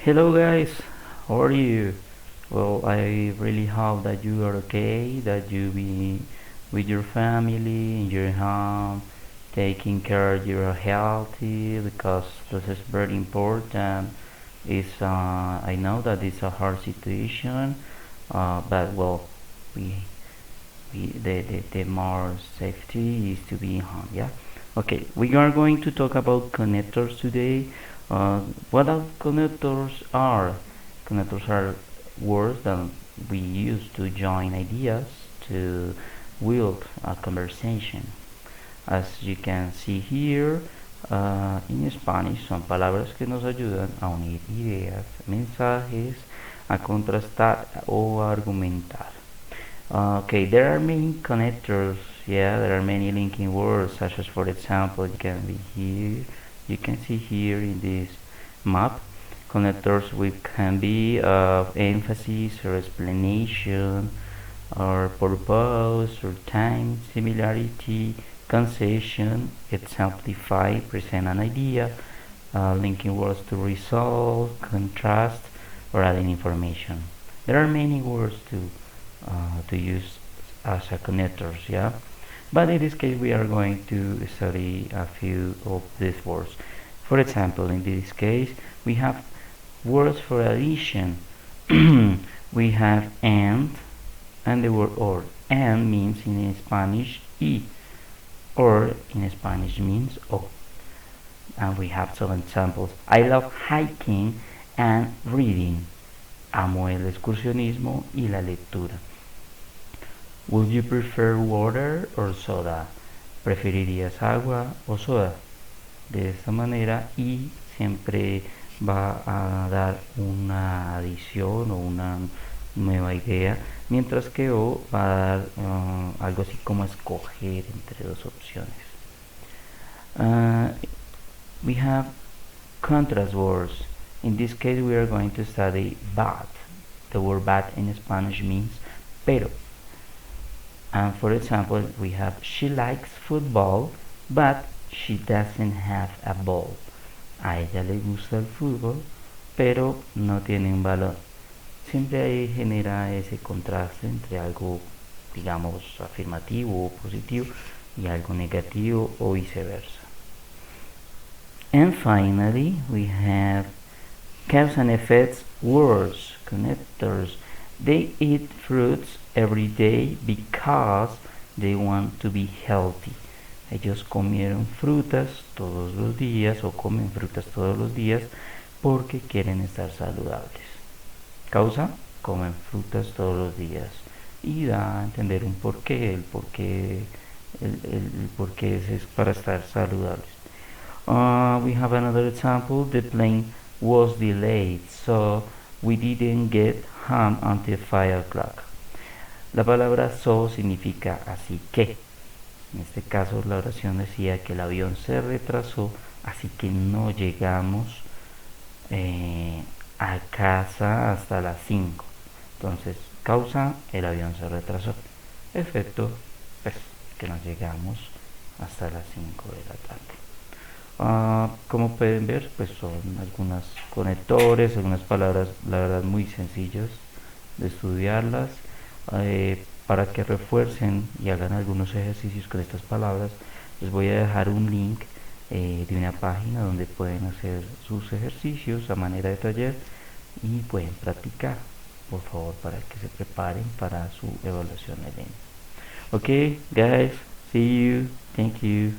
Hello guys, how are you? Well, I really hope that you are okay, that you be with your family in your home, taking care of your healthy because this is very important. I know that it's a hard situation, but well, we the more safety is to be home. Yeah. Okay, we are going to talk about connectors today. What are connectors are? Connectors are words that we use to join ideas to build a conversation. As you can see here, in Spanish son palabras que nos ayudan a unir ideas, mensajes, a contrastar o a argumentar. Okay, there are many connectors. Yeah, there are many linking words, such as, for example, you can see here in this map, connectors which can be of emphasis or explanation, or purpose or time, similarity, concession, exemplify, present an idea, linking words to resolve, contrast, or adding information. There are many words to use as a connectors, yeah. But in this case, we are going to study a few of these words. For example, in this case, we have words for addition. We have and the word or. And means in Spanish y, or in Spanish means o. And we have some examples. I love hiking and reading. Amo el excursionismo y la lectura. Would you prefer water or soda? ¿Preferirías agua o soda? De esta manera y siempre va a dar una adición o una nueva idea, mientras que o va a dar algo así como escoger entre dos opciones. We have contrast words. In this case we are going to study but. The word but in Spanish means pero. And for example, we have she likes football, but she doesn't have a ball. A ella le gusta el fútbol, pero no tiene un balón. Siempre ahí genera ese contraste entre algo, digamos, afirmativo o positivo y algo negativo o viceversa. And finally, we have cause and effects words, connectors. They eat fruits every day because they want to be healthy. Ellos comieron frutas todos los días o comen frutas todos los días porque quieren estar saludables. Causa, comen frutas todos los días. Y da a entender un porqué, el porqué es para estar saludables. We have another example. The plane was delayed, so we didn't get home until 5 o'clock. La palabra so significa así que. En este caso la oración decía que el avión se retrasó, así que no llegamos a casa hasta las 5. Entonces, causa, el avión se retrasó. Efecto, pues que no llegamos hasta las 5 de la tarde. Como pueden ver, pues son algunos conectores, algunas palabras, la verdad, muy sencillas de estudiarlas. Para que refuercen y hagan algunos ejercicios con estas palabras, les voy a dejar un link de una página donde pueden hacer sus ejercicios a manera de taller y pueden practicar, por favor, para que se preparen para su evaluación en línea. Okay, guys, see you. Thank you.